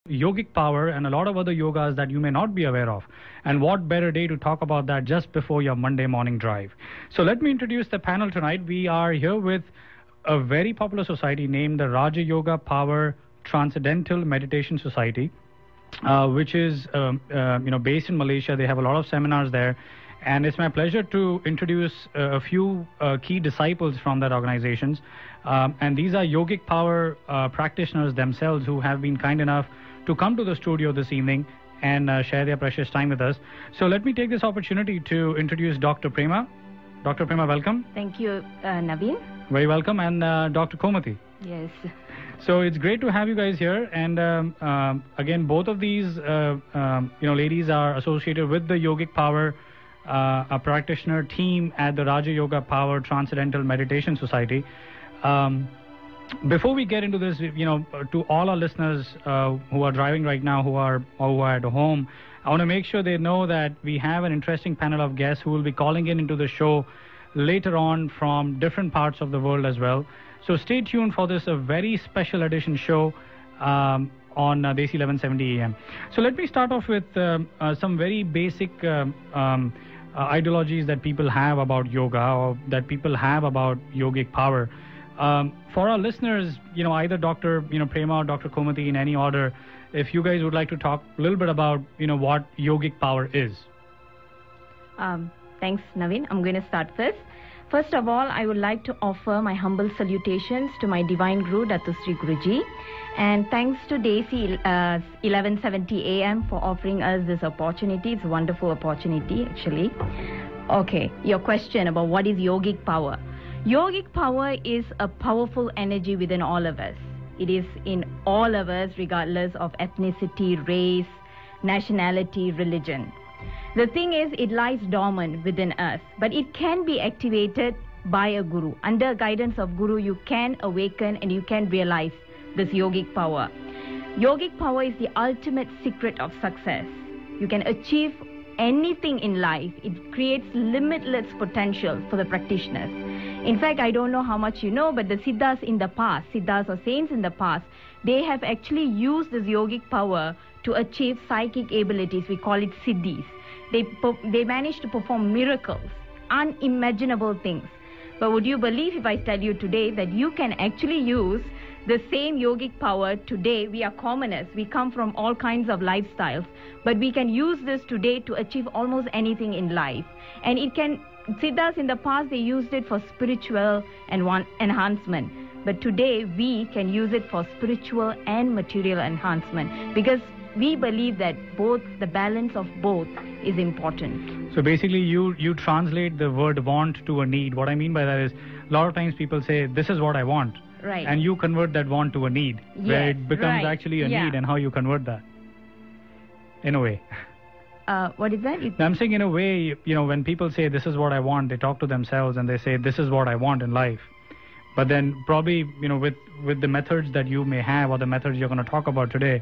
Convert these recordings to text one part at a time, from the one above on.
yogic power and a lot of other yogas that you may not be aware of. And what better day to talk about that just before your Monday morning drive. So let me introduce the panel tonight. We are here with a very popular society named the Raja Yoga Power Transcendental Meditation Society, which is based in Malaysia. They have a lot of seminars there. And it's my pleasure to introduce a few key disciples from that organizations. And these are yogic power practitioners themselves who have been kind enough to come to the studio this evening and share their precious time with us. So let me take this opportunity to introduce Dr. Prema. Dr. Prema, welcome. Thank you, Naveen. Very welcome. And Dr. Komati. Yes. So it's great to have you guys here. And again, both of these ladies are associated with the yogic power a practitioner team at the Raja Yoga Power Transcendental Meditation Society. Before we get into this, to all our listeners who are driving right now, who are at home, I want to make sure they know that we have an interesting panel of guests who will be calling into the show later on from different parts of the world as well. So stay tuned for this, a very special edition show on DESI 1170 AM. So let me start off with some very basic ideologies that people have about yoga or that people have about yogic power. For our listeners, either Dr. Prema or Dr. Komati in any order, if you guys would like to talk a little bit about, what yogic power is. Thanks, Naveen. I'm going to start first. First of all, I would like to offer my humble salutations to my Divine Guru, Dato Sri Guruji. And thanks to DESI 1170 AM for offering us this opportunity. It's a wonderful opportunity, actually. Okay, your question about what is yogic power. Yogic power is a powerful energy within all of us. It is in all of us, regardless of ethnicity, race, nationality, religion. The thing is, it lies dormant within us, but it can be activated by a guru. Under guidance of guru, you can awaken and you can realize this yogic power. Yogic power is the ultimate secret of success. You can achieve anything in life. It creates limitless potential for the practitioners. In fact, I don't know how much you know, but the Siddhas in the past, Siddhas or saints in the past, they have actually used this yogic power to achieve psychic abilities. We call it siddhis. They managed to perform miracles, unimaginable things. But would you believe if I tell you today that you can actually use the same yogic power today? We are commoners. We come from all kinds of lifestyles. But we can use this today to achieve almost anything in life. And it can, Siddhas in the past, they used it for spiritual enhancement. But today, we can use it for spiritual and material enhancement. Because we believe that both, the balance of both is important. So basically, you translate the word want to a need. What I mean by that is, a lot of times people say, this is what I want. Right. And you convert that want to a need, where it becomes actually a need, and how you convert that, in a way. What is that? I'm saying in a way, when people say, this is what I want, they talk to themselves and they say, this is what I want in life. But then probably, with the methods that you may have or the methods you're going to talk about today,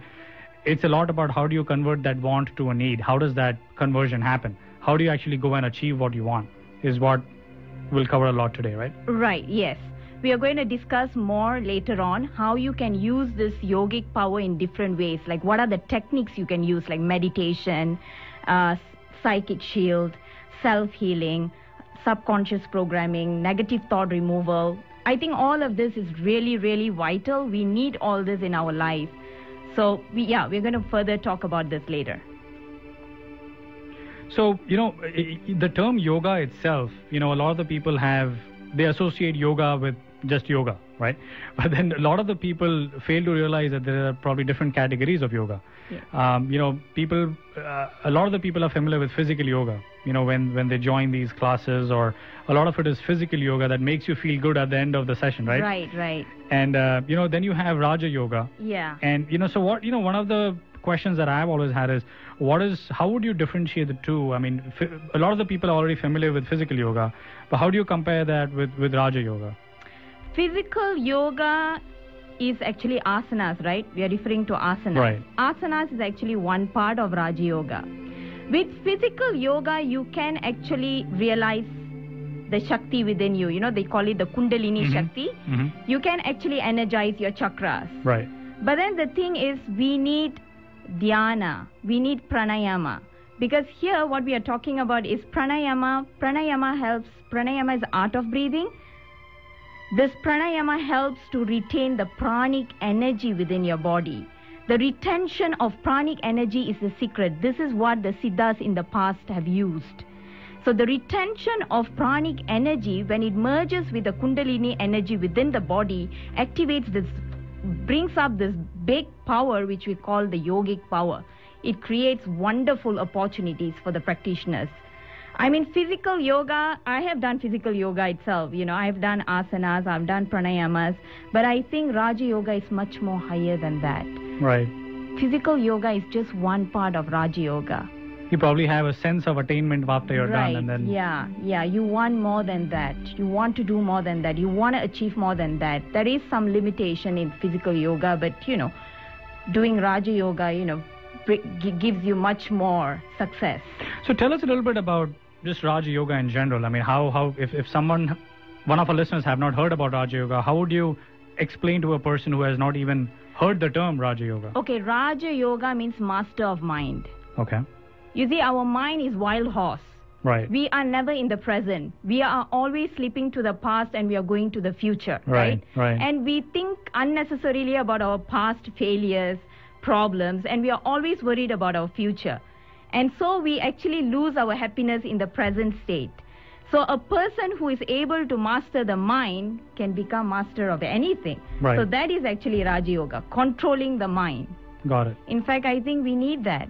it's a lot about how do you convert that want to a need? How does that conversion happen? How do you actually go and achieve what you want is what we'll cover a lot today, right? Right, yes. We are going to discuss more later on how you can use this yogic power in different ways. Like what are the techniques you can use, like meditation, psychic shield, self-healing, subconscious programming, negative thought removal. I think all of this is really, really vital. We need all this in our life. So, we're going to further talk about this later. So, the term yoga itself, a lot of the people they associate yoga with just yoga, right? But then a lot of the people fail to realize that there are probably different categories of yoga. Yeah. A lot of the people are familiar with physical yoga, when they join these classes, or a lot of it is physical yoga that makes you feel good at the end of the session, right? Right. And, then you have Raja Yoga. Yeah. And, so what, one of the questions that I've always had is, how would you differentiate the two? I mean, a lot of the people are already familiar with physical yoga, but how do you compare that with Raja Yoga? Physical yoga is actually asanas, right? We are referring to asanas. Right. Asanas is actually one part of Raja Yoga. With physical yoga, you can actually realize the Shakti within you. They call it the Kundalini Shakti. You can actually energize your chakras. Right. But then the thing is, we need dhyana, we need pranayama. Because here what we are talking about is pranayama. Pranayama is the art of breathing. This pranayama helps to retain the pranic energy within your body. The retention of pranic energy is the secret. This is what the Siddhas in the past have used. So the retention of pranic energy, when it merges with the Kundalini energy within the body, activates this, brings up this big power which we call the yogic power. It creates wonderful opportunities for the practitioners. I mean, physical yoga, I have done physical yoga itself. You know, I've done asanas, I've done pranayamas, but I think Raja Yoga is much more higher than that. Right. Physical yoga is just one part of Raja Yoga. You probably have a sense of attainment after you're done, and then... Yeah, you want more than that. You want to do more than that. You want to achieve more than that. There is some limitation in physical yoga, but, you know, doing Raja Yoga, you know, gives you much more success. So tell us a little bit about just Raja Yoga in general. I mean, if someone, one of our listeners have not heard about Raja Yoga, how would you explain to a person who has not even heard the term Raja Yoga? Okay, Raja Yoga means master of mind. Okay. You see, our mind is wild horse. Right. We are never in the present. We are always slipping to the past and we are going to the future. Right. And we think unnecessarily about our past failures, problems, and we are always worried about our future. And so we actually lose our happiness in the present state. So a person who is able to master the mind can become master of anything. Right. So that is actually Raja Yoga, controlling the mind. Got it. In fact, I think we need that.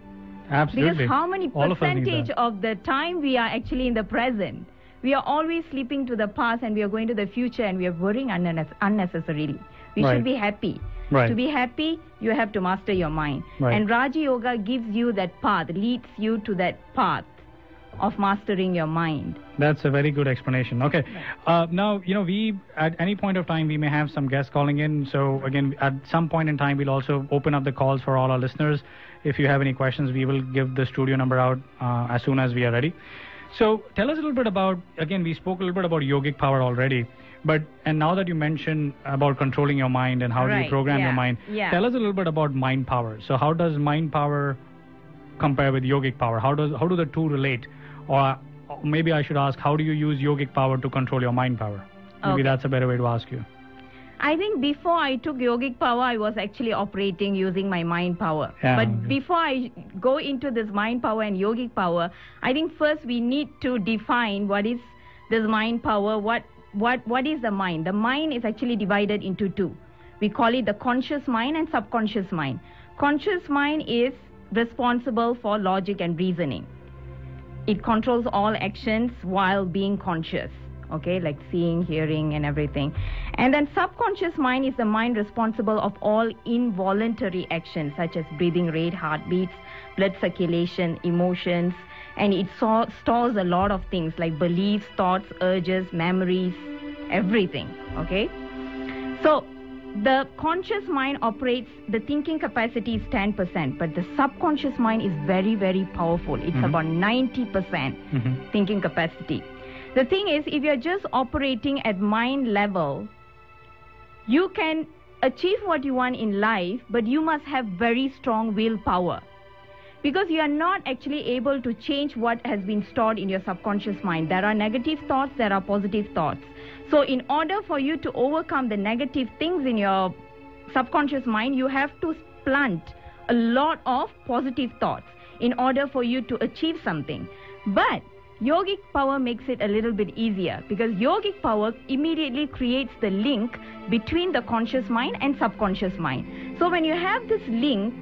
Absolutely. Because how many percentage of the time we are actually in the present? We are always slipping to the past and we are going to the future and we are worrying unnecessarily. We should be happy. Right. To be happy, you have to master your mind. Right. And Raja Yoga gives you that path, leads you to that path of mastering your mind. That's a very good explanation. Okay. Now, you know, we, at any point of time, we may have some guests calling in. So, again, at some point in time, we'll also open up the calls for all our listeners. If you have any questions, we will give the studio number out as soon as we are ready. So, tell us a little bit about, again, we spoke a little bit about yogic power already. And now that you mentioned about controlling your mind and how do you program your mind, tell us a little bit about mind power. So, how does mind power compare with yogic power? How do the two relate? Or maybe I should ask, how do you use yogic power to control your mind power? Maybe that's a better way to ask you. I think before I took yogic power, I was actually operating using my mind power. But before I go into this mind power and yogic power, I think first we need to define what is this mind power, what is the mind. The mind is actually divided into two. We call it the conscious mind and subconscious mind. Conscious mind is responsible for logic and reasoning. It controls all actions while being conscious, okay, like seeing, hearing, and everything. And then subconscious mind is the mind responsible of all involuntary actions, such as breathing rate, heartbeats, blood circulation, emotions, and it stores a lot of things like beliefs, thoughts, urges, memories, everything, okay? So the conscious mind operates, the thinking capacity is 10%, but the subconscious mind is very, very powerful. It's about 90% thinking capacity. The thing is, if you're just operating at mind level, you can achieve what you want in life, but you must have very strong willpower. Because you are not actually able to change what has been stored in your subconscious mind. There are negative thoughts, there are positive thoughts. So in order for you to overcome the negative things in your subconscious mind, you have to plant a lot of positive thoughts in order for you to achieve something. But yogic power makes it a little bit easier, because yogic power immediately creates the link between the conscious mind and subconscious mind. So when you have this link,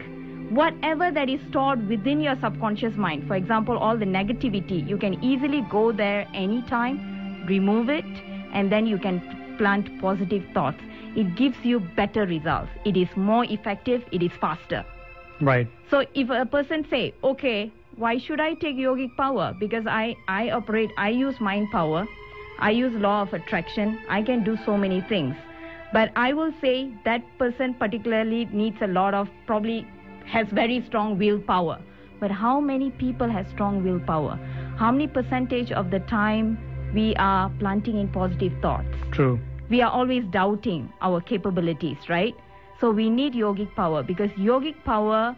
whatever that is stored within your subconscious mind, for example, all the negativity, you can easily go there anytime, remove it, and then you can plant positive thoughts. It gives you better results. It is more effective. It is faster. Right. So if a person say, okay, why should I take yogic power? Because I use mind power. I use law of attraction. I can do so many things. But I will say that person particularly needs a lot of, probably has very strong willpower. But how many people have strong willpower? How many percentage of the time we are planting in positive thoughts? True. We are always doubting our capabilities, right? So we need yogic power, because yogic power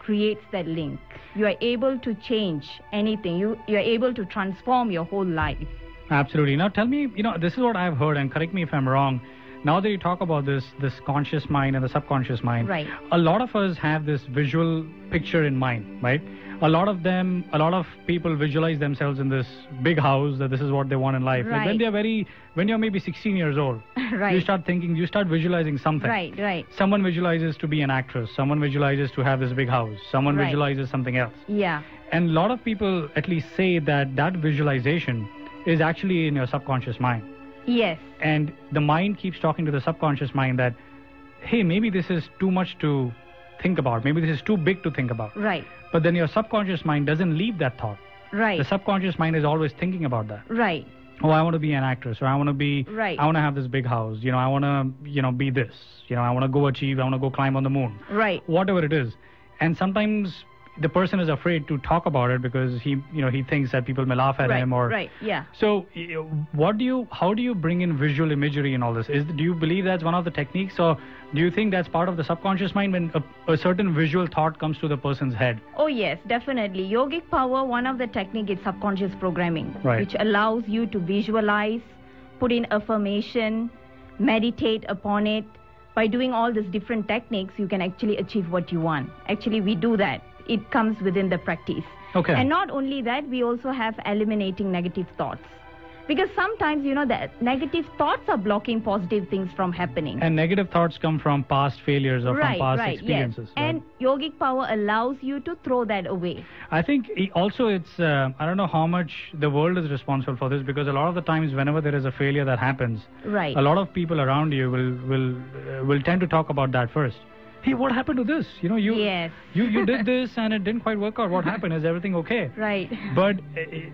creates that link. You are able to change anything. You are able to transform your whole life. Absolutely. Now tell me, this is what I've heard, and correct me if I'm wrong. Now that you talk about this conscious mind and the subconscious mind, right, a lot of us have this visual picture in mind, right? A lot of people visualize themselves in this big house, that this is what they want in life. Right. Like when you're maybe 16 years old, right, you start visualizing something. Right, right. Someone visualizes to be an actress. Someone visualizes to have this big house. Someone right. visualizes something else. Yeah. And a lot of people at least say that visualization is actually in your subconscious mind. Yes. And the mind keeps talking to the subconscious mind that, hey, maybe this is too much to think about. Maybe this is too big to think about. Right. But then your subconscious mind doesn't leave that thought. Right. The subconscious mind is always thinking about that. Right. Oh, I want to be an actress, or I want to be, right. I want to have this big house. I want to, be this. I want to go achieve. I want to go climb on the moon. Right. Whatever it is. And sometimes the person is afraid to talk about it because he thinks that people may laugh at right, him, or right, yeah. So how do you bring in visual imagery in all this? Do you believe that's one of the techniques, or do you think that's part of the subconscious mind when a certain visual thought comes to the person's head? Oh yes, definitely. Yogic power, one of the technique is subconscious programming, right, which allows you to visualize, put in affirmation, meditate upon it. By doing all these different techniques, you can actually achieve what you want. Actually, we do that. It comes within the practice. Okay. And not only that, we also have eliminating negative thoughts. Because sometimes, the negative thoughts are blocking positive things from happening. And negative thoughts come from past failures or from past experiences. Yes. And yogic power allows you to throw that away. I think also it's, I don't know how much the world is responsible for this, because a lot of the times whenever there is a failure that happens, right, a lot of people around you will tend to talk about that first. Hey, what happened to this? Yes. you did this and it didn't quite work out. What happened? Is everything okay? Right. But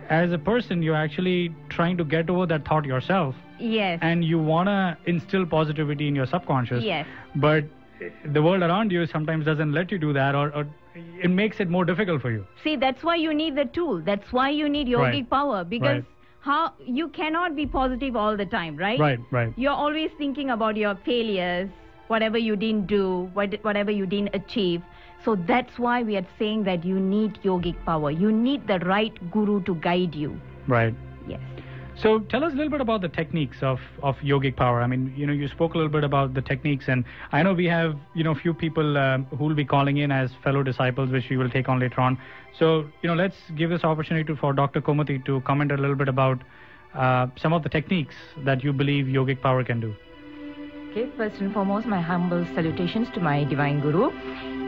as a person, you're actually trying to get over that thought yourself. Yes. And you want to instill positivity in your subconscious. Yes. But the world around you sometimes doesn't let you do that, or it makes it more difficult for you. See, that's why you need the tool. That's why you need yogic right, power. Because right, how you cannot be positive all the time, right? Right, right. You're always thinking about your failures, whatever you didn't do, whatever you didn't achieve. So that's why we are saying that you need yogic power. You need the right guru to guide you. Right. Yes. So tell us a little bit about the techniques of yogic power. I mean, you spoke a little bit about the techniques, and I know we have, few people who will be calling in as fellow disciples, which we will take on later on. So, let's give this opportunity for Dr. Komati to comment a little bit about some of the techniques that you believe yogic power can do. Okay, first and foremost, my humble salutations to my Divine Guru.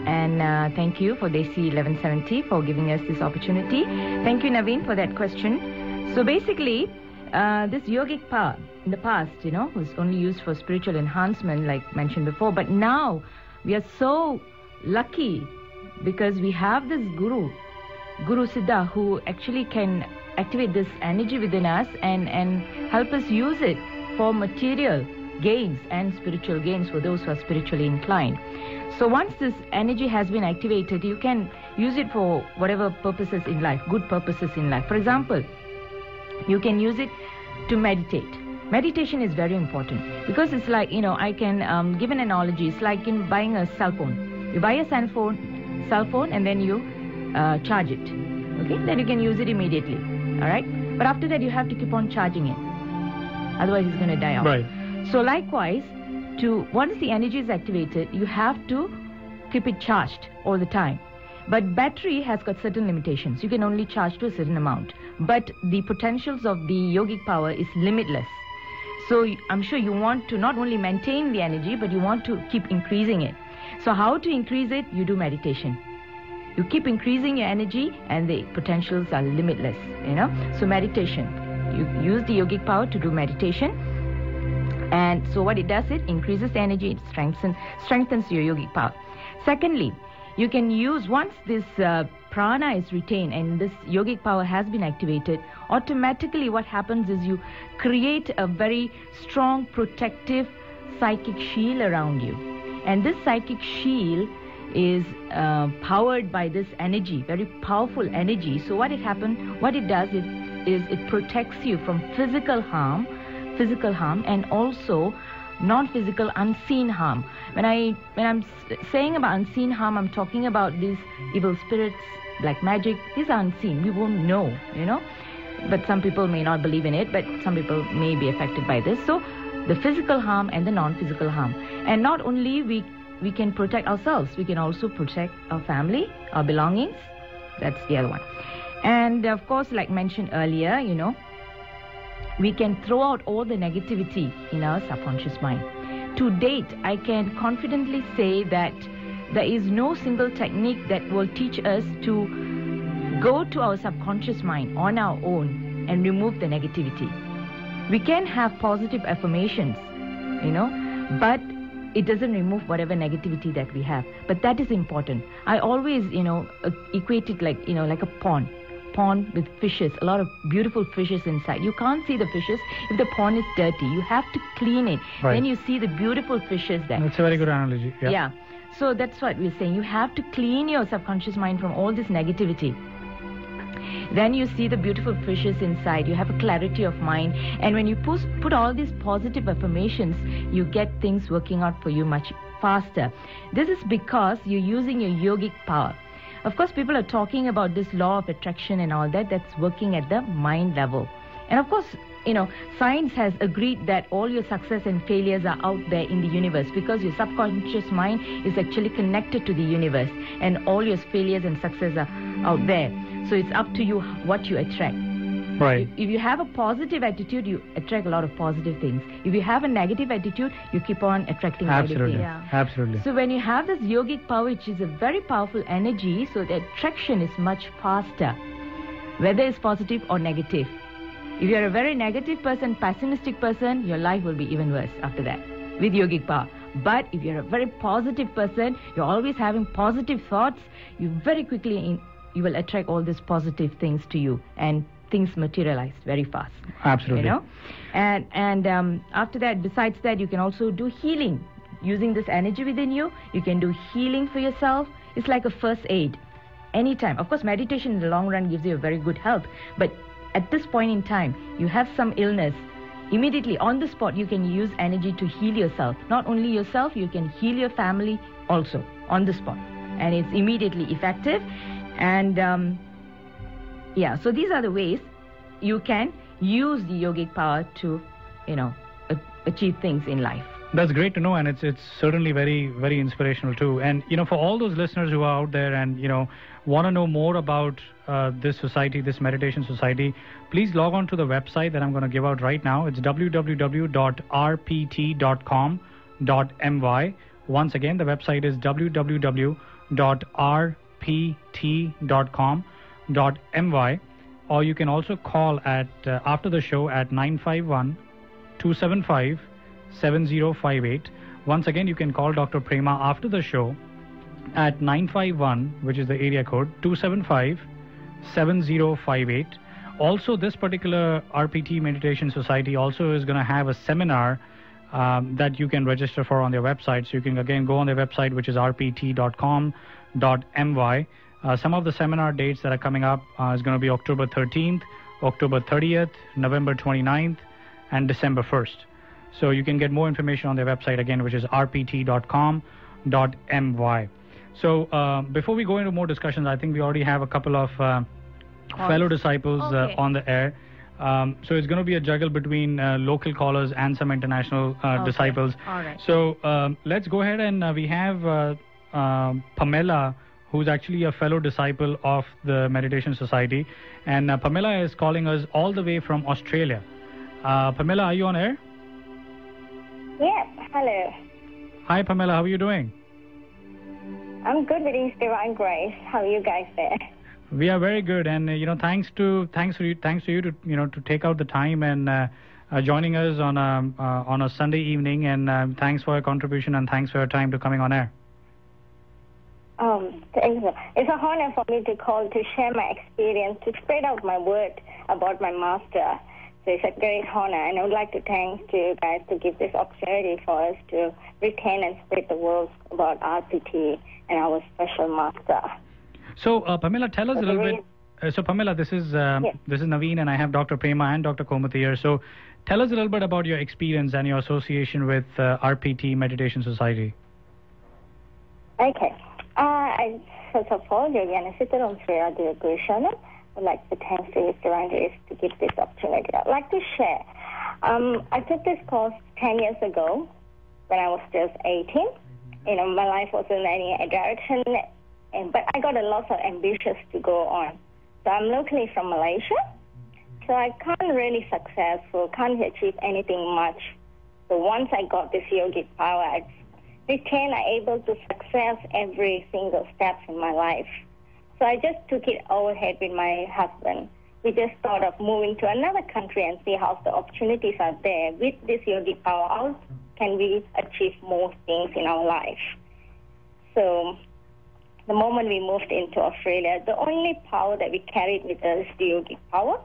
And thank you for DESI 1170 for giving us this opportunity. Thank you, Naveen, for that question. So basically, this yogic power in the past, was only used for spiritual enhancement, like mentioned before. But now we are so lucky because we have this Guru Siddha, who actually can activate this energy within us and help us use it for material gains and spiritual gains for those who are spiritually inclined. So once this energy has been activated, you can use it for whatever purposes in life, good purposes in life. For example, you can use it to meditate. Meditation is very important because it's like, I can give an analogy. It's like in buying a cell phone. You buy a cell phone and then you charge it. Okay, then you can use it immediately. All right, but after that you have to keep on charging it. Otherwise, it's going to die out. Right. So likewise, once the energy is activated, you have to keep it charged all the time. But battery has got certain limitations. You can only charge to a certain amount. But the potentials of the yogic power is limitless. So I'm sure you want to not only maintain the energy, but you want to keep increasing it. So how to increase it? You do meditation. You keep increasing your energy and the potentials are limitless, So meditation. You use the yogic power to do meditation. And so what it does, it increases the energy, it strengthens your yogic power. Secondly, you can use, once this prana is retained and this yogic power has been activated, automatically what happens is you create a very strong protective psychic shield around you. And this psychic shield is powered by this energy, very powerful energy. So what it does is it protects you from physical harm, and also non-physical, unseen harm. When I'm saying about unseen harm, I'm talking about these evil spirits, black magic. These are unseen. We won't know, But some people may not believe in it, but some people may be affected by this. So the physical harm and the non-physical harm. And not only we can protect ourselves, we can also protect our family, our belongings. That's the other one. And of course, like mentioned earlier, we can throw out all the negativity in our subconscious mind. To date, I can confidently say that there is no single technique that will teach us to go to our subconscious mind on our own and remove the negativity. We can have positive affirmations, but it doesn't remove whatever negativity that we have. But that is important. I always, equate it like a pond with fishes, a lot of beautiful fishes inside. You can't see the fishes if the pond is dirty. You have to clean it. Right. Then you see the beautiful fishes there. That's a very good analogy. Yeah. So that's what we're saying. You have to clean your subconscious mind from all this negativity. Then you see the beautiful fishes inside. You have a clarity of mind. And when you put all these positive affirmations, you get things working out for you much faster. This is because you're using your yogic power. Of course, people are talking about this law of attraction and all that. That's working at the mind level. And of course, science has agreed that all your success and failures are out there in the universe because your subconscious mind is actually connected to the universe. And all your failures and success are out there. So it's up to you what you attract. Right. If you have a positive attitude, you attract a lot of positive things. If you have a negative attitude, you keep on attracting negative things. Absolutely. So when you have this yogic power, which is a very powerful energy, so the attraction is much faster, whether it's positive or negative. If you're a very negative person, pessimistic person, your life will be even worse after that with yogic power. But if you're a very positive person, you're always having positive thoughts, you very quickly you will attract all these positive things to you, and things materialize very fast. Absolutely. And after that, besides that, you can also do healing using this energy within you. You can do healing for yourself. It's like a first aid anytime. Of course, meditation in the long run gives you a very good health, but at this point in time, you have some illness, immediately on the spot you can use energy to heal yourself. Not only yourself, you can heal your family also on the spot, and it's immediately effective. And so these are the ways you can use the yogic power to achieve things in life. That's great to know, and it's certainly very, very inspirational too. And for all those listeners who are out there and want to know more about this society, this meditation society, please log on to the website that I'm going to give out right now. It's www.rpt.com.my. Once again, the website is www.rpt.com.my, or you can also call at after the show at 951-275-7058. Once again, you can call Dr. Prema after the show at 951, which is the area code, 275-7058. Also, this particular RPT Meditation Society also is going to have a seminar that you can register for on their website. So you can again go on their website, which is rpt.com.my. Some of the seminar dates that are coming up is going to be October 13th, October 30th, November 29th, and December 1st. So you can get more information on their website again, which is rpt.com.my. So before we go into more discussions, I think we already have a couple of fellow disciples on the air. So it's going to be a juggle between local callers and some international disciples. All right. So let's go ahead, and we have Pamela, who's actually a fellow disciple of the Meditation Society. And Pamela is calling us all the way from Australia. Pamela, are you on air? Yes, hello. Hi, Pamela. How are you doing? I'm good with His divine grace. How are you guys there? We are very good, and thanks to you to to take out the time and joining us on a Sunday evening. And thanks for your contribution, and thanks for your time to coming on air. Thank you. It's an honor for me to call to share my experience, to spread out my word about my master. So it's a great honor, and I would like to thank you guys to give this opportunity for us to retain and spread the word about RPT and our special master. So, Pamela, tell us a little bit. So Pamela, this is Naveen, and I have Dr. Prema and Dr. Komathi here. So tell us a little bit about your experience and your association with RPT Meditation Society. Okay. First of all, Yogi and Sitaram Sri Gurushanam, I'd like to thank the Surrenders to give this opportunity. I'd like to share. I took this course 10 years ago when I was just 18. My life wasn't in any direction, but I got a lot of ambitions to go on. So I'm locally from Malaysia, so I can't really successful, can't achieve anything much. So once I got this yogic power, I able to success every single step in my life. So I just took it overhead with my husband. We just thought of moving to another country and see how the opportunities are there. With this yogic power, how can we achieve more things in our life? So the moment we moved into Australia, the only power that we carried with us is the yogic power.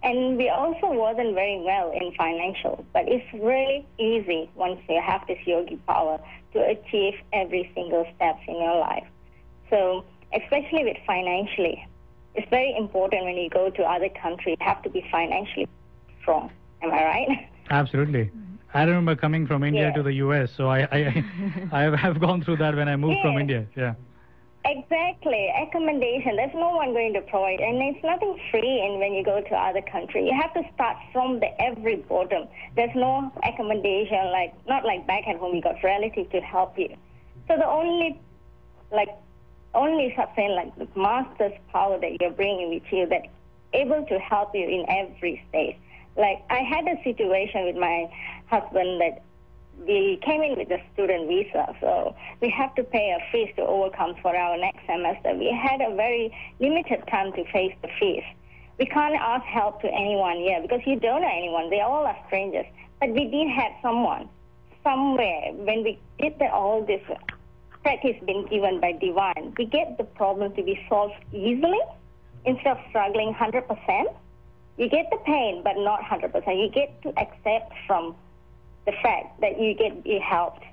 And we also wasn't very well in financial, but it's really easy once you have this yogic power to achieve every single step in your life. So especially with financially, it's very important when you go to other countries, you have to be financially strong. Am I right? Absolutely. I remember coming from India to the US, so I have gone through that when I moved from India. Yeah. Exactly. Accommodation, there's no one going to provide, and it's nothing free when you go to other country. You have to start from the every bottom. There's no accommodation, not like back at home, you got relatives to help you. So the only something like the master's power that you're bringing with you that able to help you in every stage. Like I had a situation with my husband that we came in with a student visa, so we have to pay a fees to overcome for our next semester. We had a very limited time to face the fees. We can't ask help to anyone here because you don't know anyone. They all are strangers. But we did have someone somewhere when we did all this practice being given by divine. We get the problem to be solved easily instead of struggling 100%. You get the pain, but not 100%. You get to accept from the fact that you helped,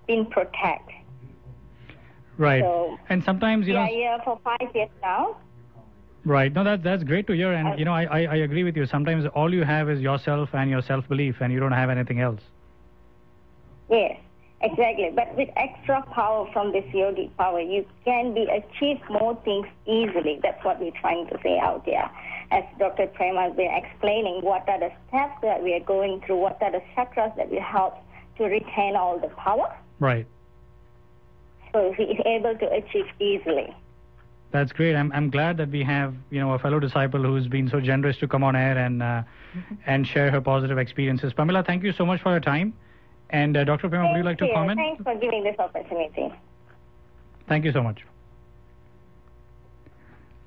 being protected. Right. So, and sometimes, we are here for 5 years now. Right. No, that's great to hear. And, I agree with you. Sometimes all you have is yourself and your self-belief, and you don't have anything else. Yes, exactly. But with extra power from this yogic power, you can achieve more things easily. That's what we're trying to say out there. As Dr. Prema has been explaining, what are the steps that we are going through, what are the chakras that will help to retain all the power. Right. So he is able to achieve easily. That's great. I'm glad that we have, a fellow disciple who's been so generous to come on air and share her positive experiences. Pamela, thank you so much for your time. And Dr. Prema, would you like to comment? Thanks for giving this opportunity. Thank you so much.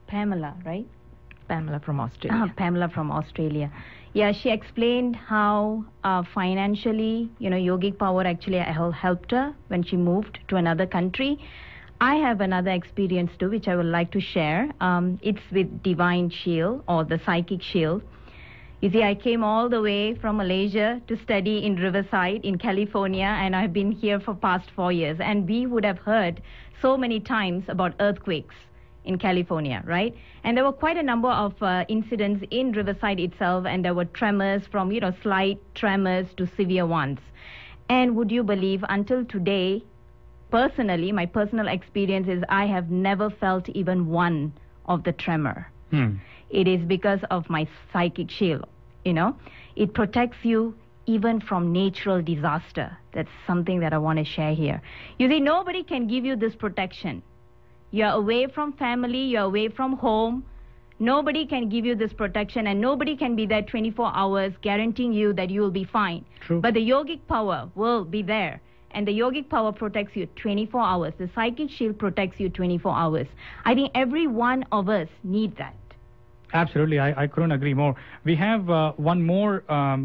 Pamela, right? Pamela from Australia. Pamela from Australia. Yeah, she explained how financially, yogic power actually helped her when she moved to another country. I have another experience too, which I would like to share. It's with Divine Shield or the Psychic Shield. You see, I came all the way from Malaysia to study in Riverside in California, and I've been here for past 4 years. And we would have heard so many times about earthquakes in California, right? And there were quite a number of incidents in Riverside itself, and there were tremors from, slight tremors to severe ones. And would you believe, until today, personally, my personal experience is I have never felt even one of the tremor. It is because of my psychic shield, It protects you even from natural disaster. That's something that I want to share here. You see, nobody can give you this protection. You're away from family, you're away from home. Nobody can give you this protection, and nobody can be there 24 hours guaranteeing you that you will be fine. True. But the yogic power will be there, and the yogic power protects you 24 hours. The psychic shield protects you 24 hours. I think every one of us need that. Absolutely, I couldn't agree more. We have one more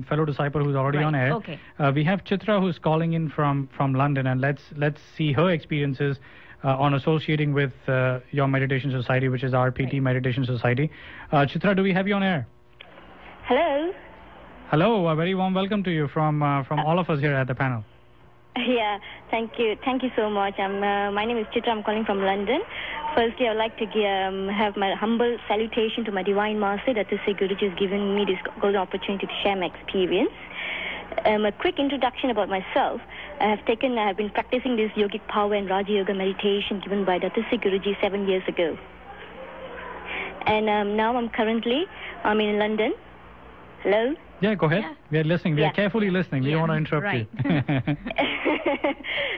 fellow disciple who's already on air. Okay. We have Chitra who's calling in from London, and let's see her experiences on associating with your meditation society, which is RPT Meditation Society. Chitra, do we have you on air? Hello. Hello, a very warm welcome to you from all of us here at the panel. Yeah, thank you so much. My name is Chitra. I'm calling from London. Firstly, I would like to have my humble salutation to my Divine Master, Dr. Guruji, has given me this golden opportunity to share my experience. A quick introduction about myself. I have been practicing this yogic power and Raja Yoga meditation given by Dr. Guruji 7 years ago. And now I'm in London. Hello? Yeah, go ahead. Yeah. We are listening. We are carefully listening. We don't want to interrupt you.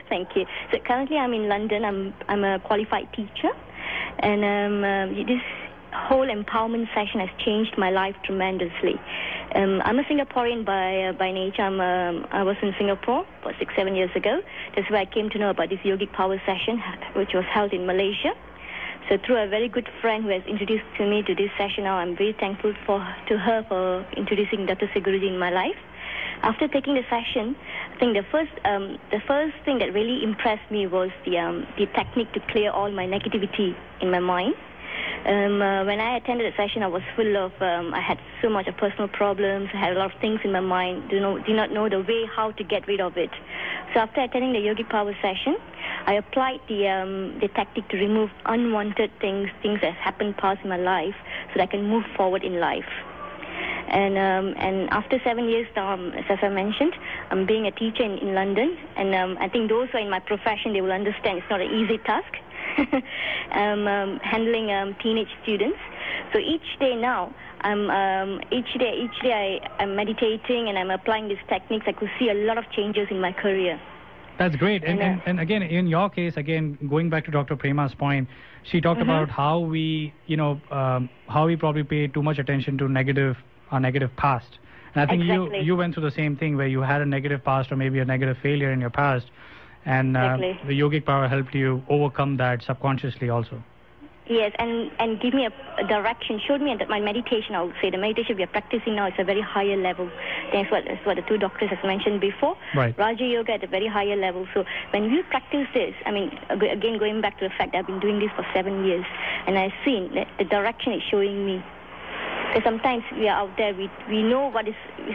Thank you. So currently I'm in London. I'm a qualified teacher. And this whole empowerment session has changed my life tremendously. I'm a Singaporean by nature. I was in Singapore about 6-7 years ago. That's where I came to know about this yogic power session, which was held in Malaysia. So through a very good friend who has introduced to me to this session, now I'm very thankful to her for introducing Dr. Guruji in my life. After taking the session, I think the first thing that really impressed me was the technique to clear all my negativity in my mind. When I attended the session, I was full of, I had so much of personal problems. I had a lot of things in my mind. Did not know the way how to get rid of it. So after attending the yogic power session, I applied the tactic to remove unwanted things that happened past in my life, so that I can move forward in life. And after 7 years, as I mentioned, I'm being a teacher in London, and I think those who are in my profession, they will understand it's not an easy task. Handling teenage students. So each day now, I'm meditating and I'm applying these techniques. I could see a lot of changes in my career. That's great. And again, in your case, again, going back to Dr. Prema's point, she talked about how we probably pay too much attention to our negative past. And I think you went through the same thing where you had a negative past or maybe a negative failure in your past. And the yogic power helped you overcome that subconsciously also. Yes, and give me a direction, showed me that my meditation, I would say, the meditation we are practicing now is a very higher level. That's what the two doctors have mentioned before. Right. Raja Yoga at a very higher level. So when you practice this, again, going back to the fact that I've been doing this for 7 years, and I've seen that the direction it's showing me. Because sometimes we are out there, we know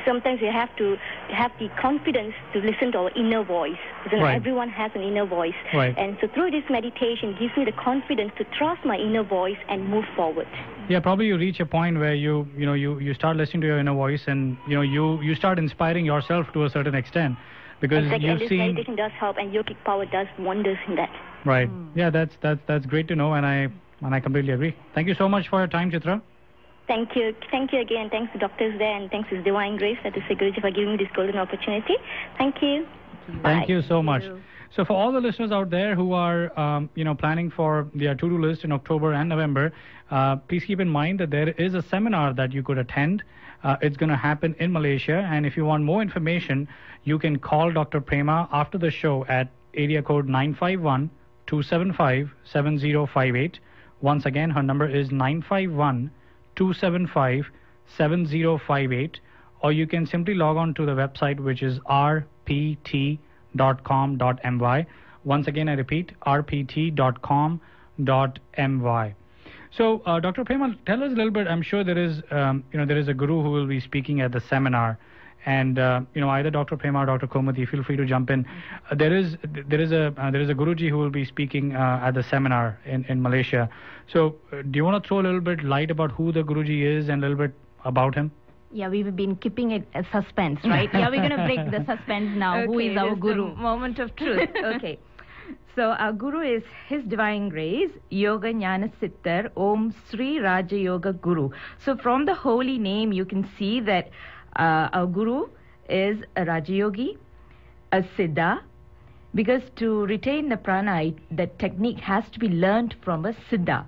sometimes we have to have the confidence to listen to our inner voice. Because everyone has an inner voice. Right. And so through this meditation, it gives me the confidence to trust my inner voice and move forward. Yeah, probably you reach a point where you start listening to your inner voice and you start inspiring yourself to a certain extent. Because you've seen... meditation does help, and yogic power does wonders in that. Right. Yeah, that's great to know, and I completely agree. Thank you so much for your time, Chitra. Thank you again. Thanks to doctors there, and thanks to His Divine Grace, Dr. Guruji, for giving me this golden opportunity. Thank you. Thank you so much. So for all the listeners out there who are planning for their to-do list in October and November, please keep in mind that there is a seminar that you could attend. It's going to happen in Malaysia, and if you want more information, you can call Dr. Prema after the show at area code 951-275-7058. Once again, her number is 951-275-7058, or you can simply log on to the website, which is rpt.com.my. Once again, I repeat, rpt.com.my. So, Dr. Prema, tell us a little bit. I'm sure there is a guru who will be speaking at the seminar, and either Dr. Prema or Dr. Komati, feel free to jump in. There is a Guruji who will be speaking at the seminar in Malaysia. So, do you want to throw a little bit light about who the Guruji is and a little bit about him? Yeah, we've been keeping it a suspense, right? Yeah, we're going to break the suspense now. Okay, who is our guru? Moment of truth. Okay. So our guru is His Divine Grace, Yoga Jnana Sittar, Om Sri Raja Yoga Guru. So from the holy name, you can see that our guru is a Raja Yogi, a Siddha, because to retain the prana, that technique has to be learned from a Siddha.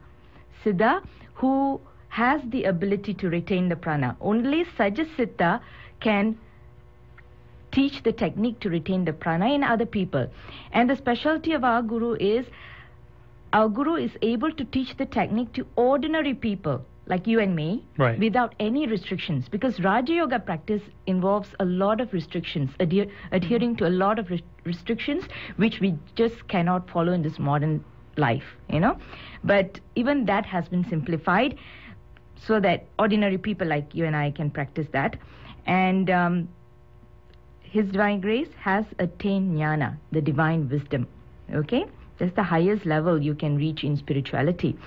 Siddha who has the ability to retain the prana. Only such a Siddha can teach the technique to retain the prana in other people. And the specialty of our guru is able to teach the technique to ordinary people like you and me, right, without any restrictions, because Raja Yoga practice involves a lot of restrictions, adhering to a lot of restrictions which we just cannot follow in this modern life, but even that has been simplified so that ordinary people like you and I can practice that. And His Divine Grace has attained jnana, the divine wisdom. Okay? That's the highest level you can reach in spirituality.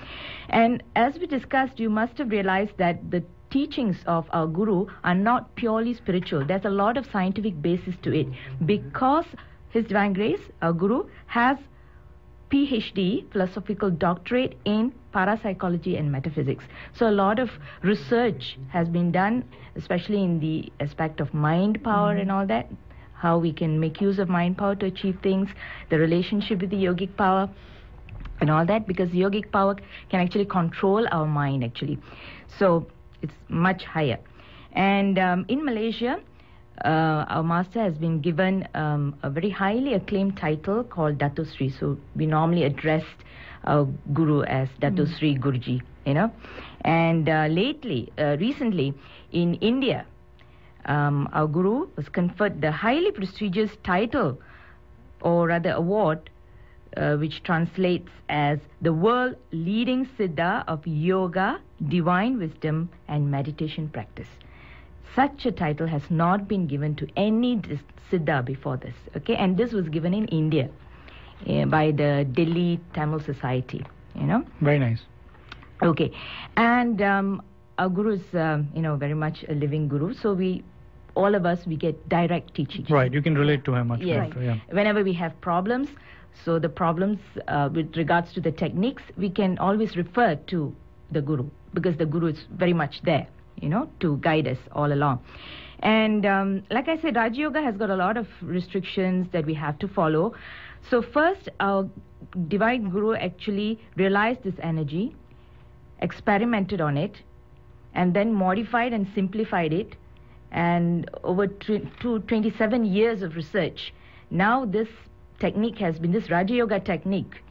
And as we discussed, you must have realized that the teachings of our guru are not purely spiritual. There's a lot of scientific basis to it, because His Divine Grace, our guru, has PhD, philosophical doctorate in parapsychology and metaphysics. So a lot of research has been done, especially in the aspect of mind power and all that, how we can make use of mind power to achieve things, the relationship with the yogic power and all that, because the yogic power can actually control our mind actually. So it's much higher. And in Malaysia, our master has been given a very highly acclaimed title called Dato Sri. So we normally addressed our guru as Dato Sri Guruji, you know. And recently in India, our guru was conferred the highly prestigious title, or rather award, which translates as the world leading Siddha of yoga, divine wisdom and meditation practice. Such a title has not been given to any Siddha before this, okay? And this was given in India by the Delhi Tamil Society, you know. Very nice. Okay. And our guru is, very much a living guru. So all of us, we get direct teaching. Right, you can relate to him much yes. better. Yeah. Whenever we have problems, so the problems with regards to the techniques, we can always refer to the guru, because the guru is very much there, you know, to guide us all along. And like I said, Raja Yoga has got a lot of restrictions that we have to follow. So first, our divine guru actually realized this energy, experimented on it, and then modified and simplified it. And over 27 years of research, now this technique has been, this Raja Yoga technique,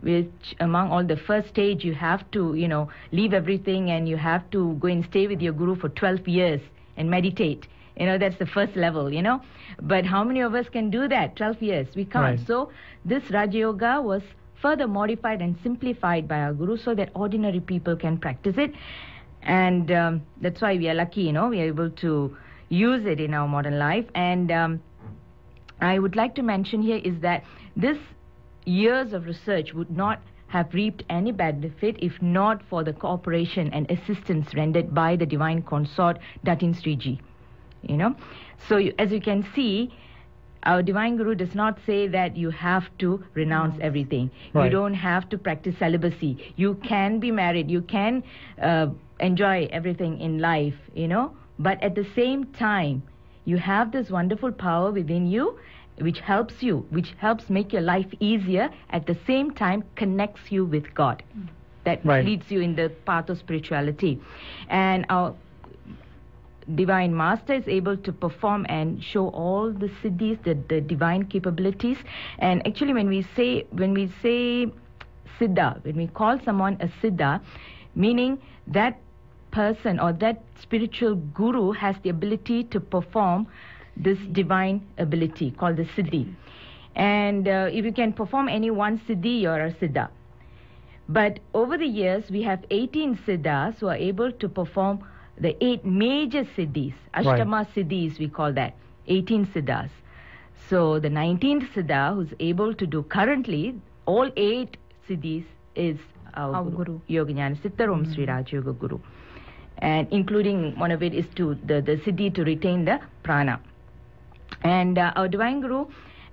which among all the first stage, you have to, leave everything and you have to go and stay with your guru for 12 years and meditate. That's the first level, But how many of us can do that? 12 years, we can't. Right. So this Raja Yoga was further modified and simplified by our guru so that ordinary people can practice it. And that's why we are lucky, we are able to use it in our modern life. And I would like to mention here is that this years of research would not have reaped any benefit if not for the cooperation and assistance rendered by the divine consort Datin Sriji. So as you can see, our divine guru does not say that you have to renounce everything. Right. You don't have to practice celibacy. You can be married. You can enjoy everything in life, But at the same time, you have this wonderful power within you, which helps make your life easier, at the same time connects you with God. That Right. leads you in the path of spirituality. And our divine master is able to perform and show all the siddhis, the divine capabilities. And actually when we say siddha, when we call someone a siddha, meaning that person or that spiritual guru has the ability to perform this divine ability called the siddhi. And if you can perform any one siddhi, you're a siddha. But over the years, we have 18 siddhas who are able to perform the 8 major siddhis. Ashtama siddhis, we call that. 18 siddhas. So the 19th siddha who's able to do currently all 8 siddhis is our guru. Yoginyana Sittaram Sri Raja Yoga Guru. And including one of it is to the siddhi to retain the prana. And our divine guru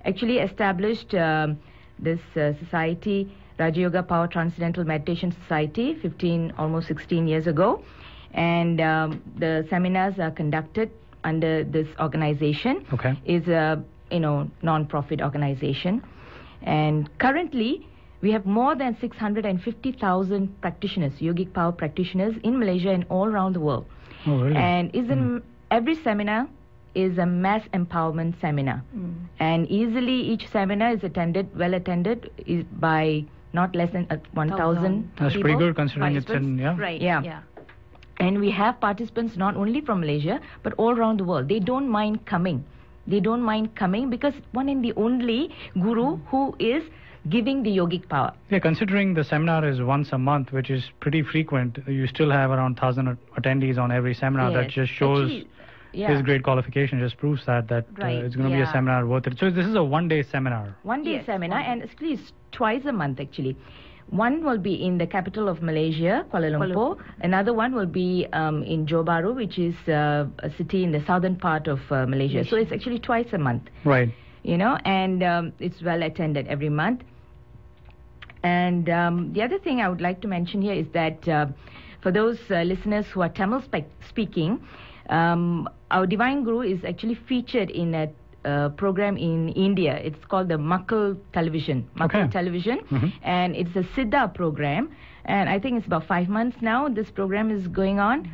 actually established this society, Raja Yoga Power Transcendental Meditation Society, almost 16 years ago. And the seminars are conducted under this organization. Okay. Is a non-profit organization. And currently we have more than 650,000 practitioners, yogic power practitioners in Malaysia and all around the world. Oh, really? And every seminar is a mass empowerment seminar. And easily each seminar is well attended by not less than 1,000 That's pretty good considering it's in, yeah. Right. Yeah. And we have participants not only from Malaysia, but all around the world. They don't mind coming. Because one and the only guru who is giving the yogic power. Yeah, considering the seminar is once a month, which is pretty frequent, you still have around 1,000 attendees on every seminar. Yes. That just shows his great qualification just proves that it's going to be a seminar worth it. So this is a one-day seminar. One-day seminar, and actually it's twice a month actually. One will be in the capital of Malaysia, Kuala Lumpur. Another one will be in Johor Bahru, which is a city in the southern part of Malaysia. So it's actually twice a month. Right. And it's well attended every month. And the other thing I would like to mention here is that for those listeners who are Tamil speaking, our Divine Guru is actually featured in a program in India. It's called the Makkal Television. And it's a Siddha program. And I think it's about 5 months now. This program is going on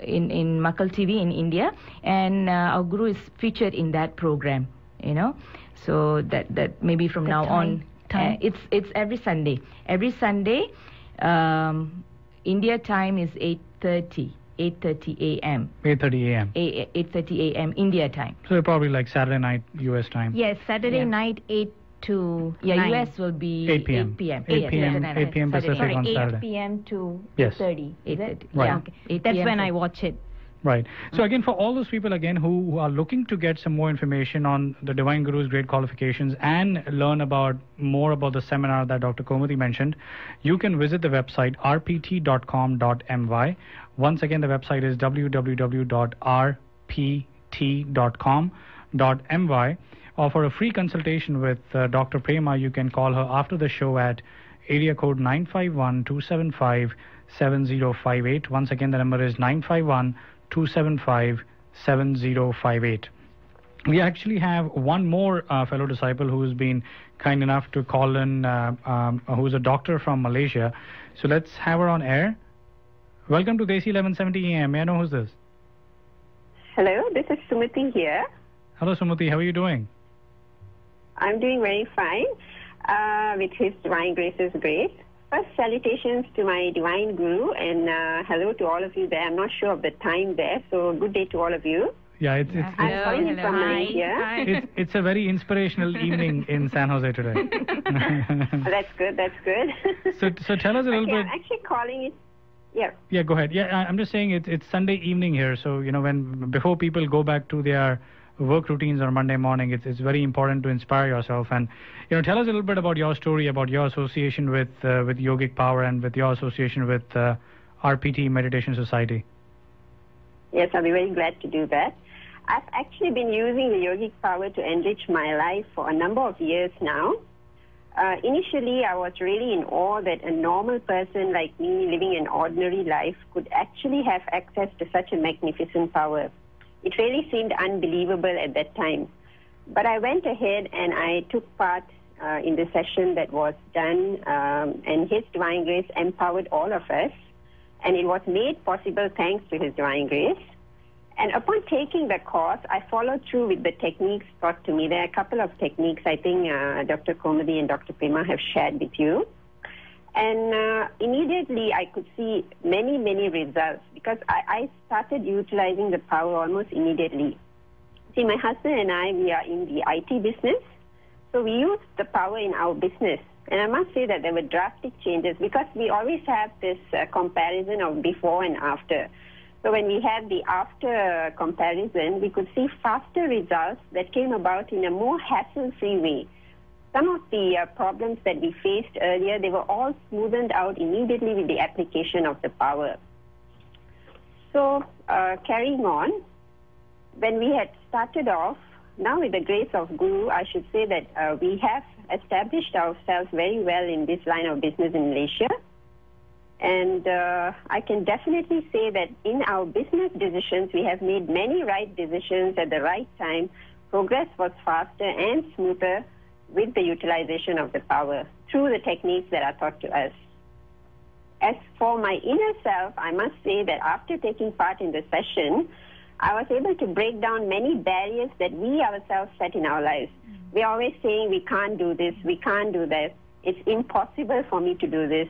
in Makkal TV in India. And our Guru is featured in that program, So that maybe from now on. It's every Sunday. Every Sunday, India time is 8:30 a.m. 8:30 a.m. 8:30 a.m. India time. So probably like Saturday night U.S. time. Yes, Saturday night 8 to 9. U.S. will be 8 p.m. 8 p.m. 8 p.m. Pacific on Saturday. 8 p.m. to 8:30. 8:30. Right. Yeah, okay. That's when I watch it. Right. So again, for all those people again who are looking to get some more information on the Divine Guru's great qualifications and learn more about the seminar that Dr. Komati mentioned, you can visit the website rpt.com.my. Once again, the website is www.rpt.com.my. Or for a free consultation with Dr. Prema, you can call her after the show at area code 951-275-7058. Once again, the number is 951-275-7058. We actually have one more fellow disciple who's been kind enough to call in, who's a doctor from Malaysia. So let's have her on air. Welcome to DESI 1170 AM. May I know who's this? Hello, this is Sumati here. Hello, Sumati. How are you doing? I'm doing very fine. With His Divine Grace's grace. First, salutations to my Divine Guru, and hello to all of you there. I'm not sure of the time there, so good day to all of you. Yeah, I'm calling you from Malaysia. It's a very inspirational evening in San Jose today. That's good. So tell us a little bit. I'm actually calling it. Yeah. Yeah, go ahead. Yeah, I'm just saying it's Sunday evening here, so before people go back to their work routines on Monday morning, it's very important to inspire yourself. And tell us a little bit about your story, about your association with Yogic Power and with your association with RPT Meditation Society. Yes, I'll be very glad to do that. I've actually been using the Yogic Power to enrich my life for a number of years now. Initially, I was really in awe that a normal person like me living an ordinary life could actually have access to such a magnificent power. It really seemed unbelievable at that time. But I went ahead and I took part in the session that was done, and His Divine Grace empowered all of us. And it was made possible thanks to His Divine Grace. And upon taking the course, I followed through with the techniques taught to me. There are a couple of techniques I think Dr. Komati and Dr. Prema have shared with you. And immediately I could see many, many results because I started utilizing the power almost immediately. See, my husband and I, we are in the IT business, so we use the power in our business. And I must say that there were drastic changes because we always have this comparison of before and after. So when we had the after comparison, we could see faster results that came about in a more hassle-free way. Some of the problems that we faced earlier, they were all smoothened out immediately with the application of the power. So carrying on, when we had started off, now with the grace of Guru, I should say that we have established ourselves very well in this line of business in Malaysia. And I can definitely say that in our business decisions, we have made many right decisions at the right time. Progress was faster and smoother with the utilization of the power through the techniques that are taught to us. As for my inner self, I must say that after taking part in the session, I was able to break down many barriers that we ourselves set in our lives. We're always saying we can't do this, we can't do that, it's impossible for me to do this.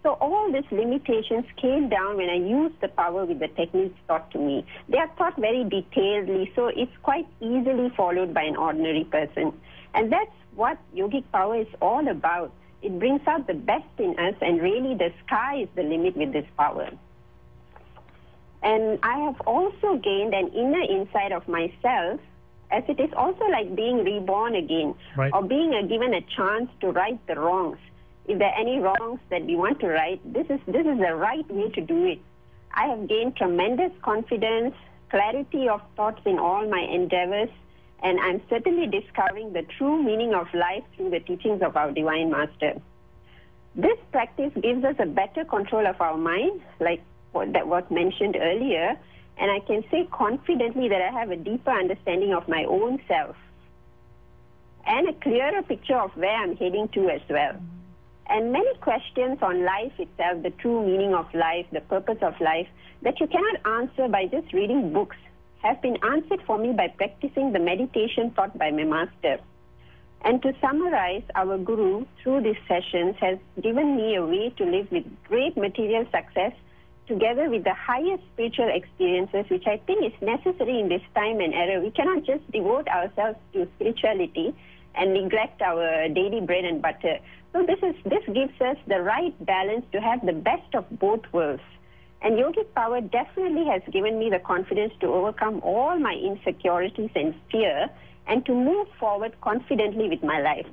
So all these limitations came down when I used the power with the techniques taught to me. They are taught very detailedly, so it's quite easily followed by an ordinary person. And that's what yogic power is all about. It brings out the best in us, and really the sky is the limit with this power. And I have also gained an inner insight of myself, as it is also like being reborn again, right, or being given a chance to right the wrongs. If there are any wrongs that we want to right, this is the right way to do it. I have gained tremendous confidence, clarity of thoughts in all my endeavors, and I'm certainly discovering the true meaning of life through the teachings of our Divine Master. This practice gives us a better control of our mind, like that was mentioned earlier, and I can say confidently that I have a deeper understanding of my own self and a clearer picture of where I'm heading to as well. And many questions on life itself, the true meaning of life, the purpose of life, that you cannot answer by just reading books, have been answered for me by practicing the meditation taught by my master. And to summarize, our Guru, through these sessions, has given me a way to live with great material success, together with the highest spiritual experiences, which I think is necessary in this time and era. We cannot just devote ourselves to spirituality and neglect our daily bread and butter. So this gives us the right balance to have the best of both worlds. And yogic power definitely has given me the confidence to overcome all my insecurities and fear and to move forward confidently with my life.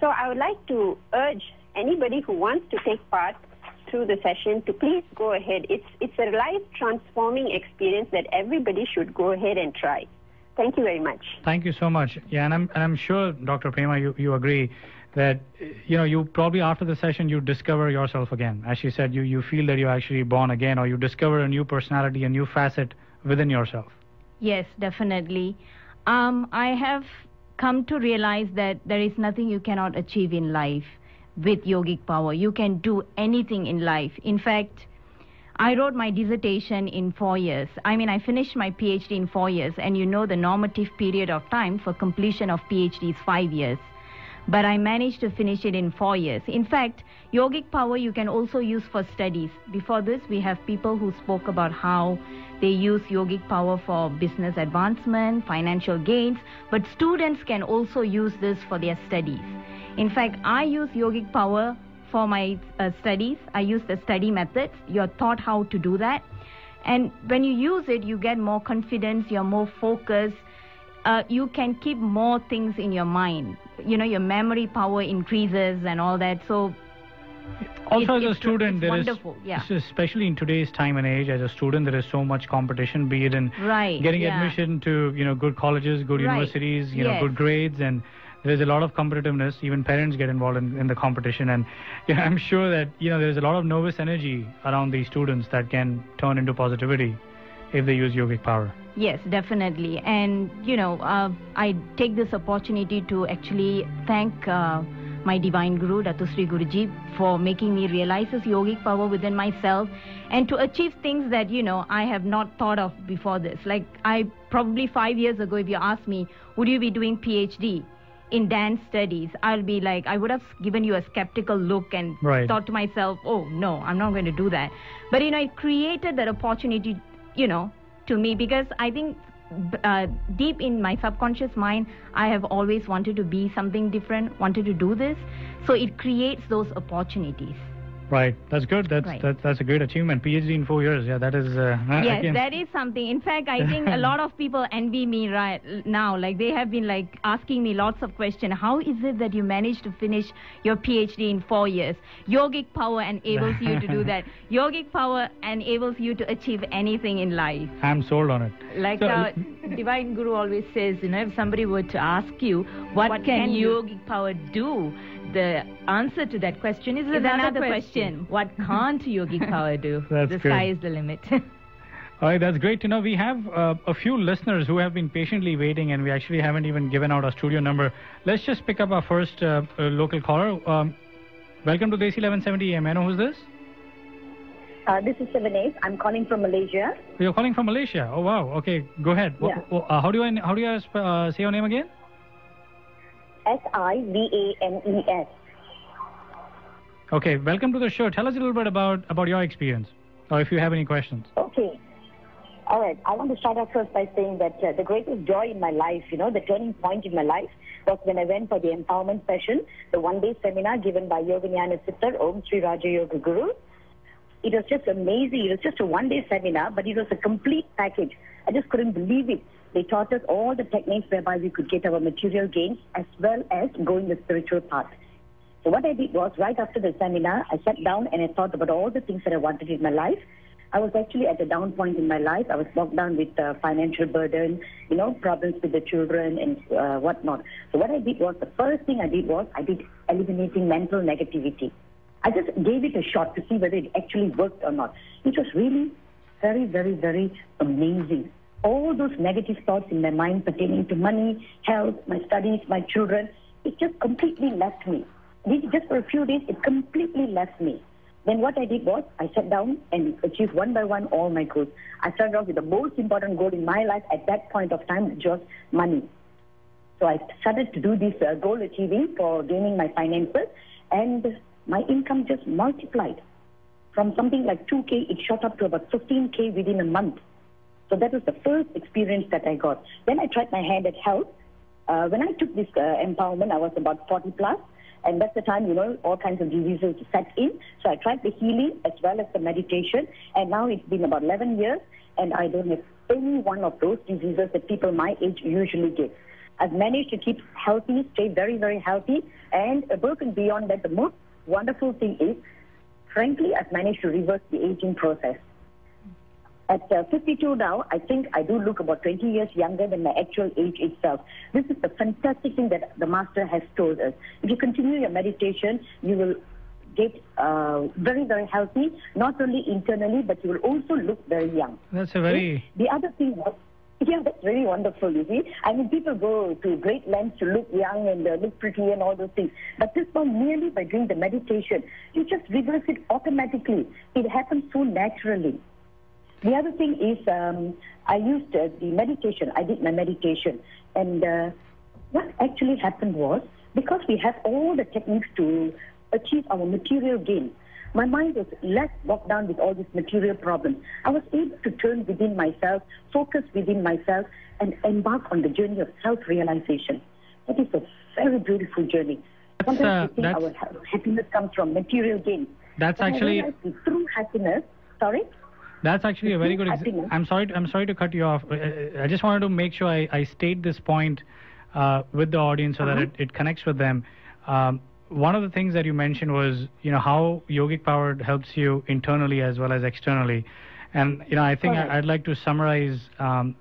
So I would like to urge anybody who wants to take part through the session to please go ahead. It's a life-transforming experience that everybody should go ahead and try. Thank you very much. Thank you so much. Yeah, and I'm sure, Dr. Prema, you agree that, you probably after the session, you discover yourself again. As she said, you feel that you're actually born again, or you discover a new personality, a new facet within yourself. Yes, definitely. I have come to realize that there is nothing you cannot achieve in life with yogic power. You can do anything in life. In fact, I wrote my dissertation in 4 years. I finished my PhD in 4 years, and the normative period of time for completion of PhD is 5 years. But I managed to finish it in 4 years. In fact, yogic power you can also use for studies. Before this, we have people who spoke about how they use yogic power for business advancement, financial gains, but students can also use this for their studies. In fact, I use yogic power for my studies. I use the study methods. You're taught how to do that. And when you use it, you get more confidence, you're more focused. You can keep more things in your mind. Your memory power increases and all that. So also as a student, there wonderful. Especially in today's time and age, as a student, there is so much competition, be it in getting admission to good colleges, good universities, good grades, and there's a lot of competitiveness. Even parents get involved in the competition, and I'm sure that there's a lot of nervous energy around these students that can turn into positivity if they use yogic power. Yes, definitely. And I take this opportunity to actually thank my Divine Guru, Dato Sri Guruji, for making me realize this yogic power within myself and to achieve things that I have not thought of before this. Like I probably 5 years ago, if you asked me, would you be doing PhD in dance studies, I'll be like, I would have given you a skeptical look and thought to myself, oh no, I'm not going to do that. But it created that opportunity, to me, because I think deep in my subconscious mind, I have always wanted to be something different, wanted to do this. So it creates those opportunities. Right. That's good. That's a great achievement. PhD in 4 years. Yeah, that is... yes, that is something. In fact, I think a lot of people envy me right now. Like, they have been, asking me lots of questions. How is it that you managed to finish your PhD in 4 years? Yogic power enables you to do that. Yogic power enables you to achieve anything in life. I'm sold on it. Like Divine Guru always says, if somebody were to ask you, what can yogic power do? The answer to that question is another question. What can't yogic power do? The sky is the limit. All right, that's great to know. We have a few listeners who have been patiently waiting, and we actually haven't even given out our studio number. Let's just pick up our first local caller. Welcome to DESI 1170 AM. I know who's this? This is 78. I'm calling from Malaysia. You're calling from Malaysia? Oh wow. Okay, go ahead. Yeah. How do I say your name again? Sivanes. Okay, welcome to the show. Tell us a little bit about your experience, or if you have any questions. Okay. All right. I want to start off first by saying that the greatest joy in my life, the turning point in my life, was when I went for the empowerment session, the one-day seminar given by Yoga Jnana Siddhar, Om Sri Raja Yoga Guru. It was just amazing. It was just a one-day seminar, but it was a complete package. I just couldn't believe it. They taught us all the techniques whereby we could get our material gains as well as go in the spiritual path. So what I did was, right after the seminar, I sat down and I thought about all the things that I wanted in my life. I was actually at a down point in my life. I was bogged down with financial burden, problems with the children and whatnot. So what I did was, the first thing I did was, I did eliminating mental negativity. I just gave it a shot to see whether it actually worked or not. It was really very, very, very amazing. All those negative thoughts in my mind pertaining to money, health, my studies, my children, it just completely left me. Just for a few days, it completely left me. Then what I did was, I sat down and achieved one by one all my goals. I started off with the most important goal in my life at that point of time, which was money. So I started to do this goal achieving for gaining my finances, and my income just multiplied. From something like 2K, it shot up to about 15K within a month. So that was the first experience that I got. Then I tried my hand at health. When I took this empowerment, I was about 40 plus. And that's the time, all kinds of diseases set in. So I tried the healing as well as the meditation. And now it's been about 11 years. And I don't have any one of those diseases that people my age usually get. I've managed to keep healthy, stay very, very healthy. And above and beyond that, the most wonderful thing is, frankly, I've managed to reverse the aging process. At 52 now, I think I do look about 20 years younger than my actual age itself. This is the fantastic thing that the Master has told us. If you continue your meditation, you will get very, very healthy, not only internally, but you will also look very young. That's a very... The other thing was, that's very wonderful, you see. I mean, people go to great lengths to look young and look pretty and all those things. But this one, merely by doing the meditation, you just reverse it automatically. It happens so naturally. The other thing is, I used the meditation. I did my meditation. And what actually happened was, because we have all the techniques to achieve our material gains, my mind was less bogged down with all these material problems. I was able to turn within myself, focus within myself, and embark on the journey of self-realization. That is a very beautiful journey. Sometimes we think our happiness comes from material gains. That's actually... Through happiness... Sorry? That's actually a very good example. I'm sorry to cut you off. I just wanted to make sure I state this point with the audience so that it connects with them. One of the things that you mentioned was, how yogic power helps you internally as well as externally. And, I think I'd like to summarize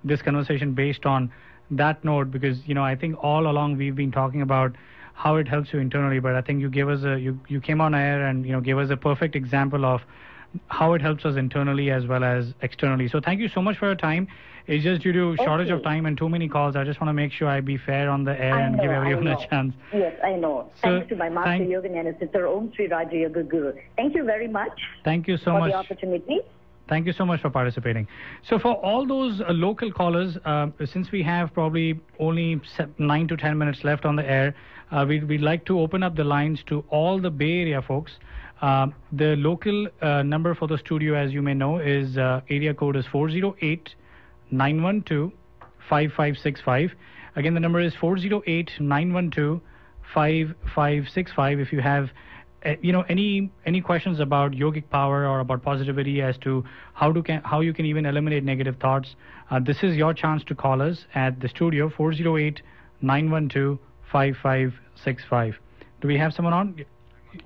this conversation based on that note, because, I think all along we've been talking about how it helps you internally, but I think you gave us you came on air and, gave us a perfect example of how it helps us internally as well as externally. So thank you so much for your time. It's just due to shortage of time and too many calls. I just want to make sure I be fair on the air and give everyone a chance. Yes, I know. Thanks to my Master Yoga and Sister Om Sri Raja Yoga Guru. Thank you very much. Thank you so much for the opportunity. Thank you so much for participating. So for all those local callers, since we have probably only 9 to 10 minutes left on the air, we'd like to open up the lines to all the Bay Area folks. The local number for the studio, as you may know, is area code is 408-912-5565. Again, the number is 408-912-5565. If you have any questions about yogic power or about positivity as to how you can even eliminate negative thoughts, this is your chance to call us at the studio, 408-912-5565. Do we have someone on?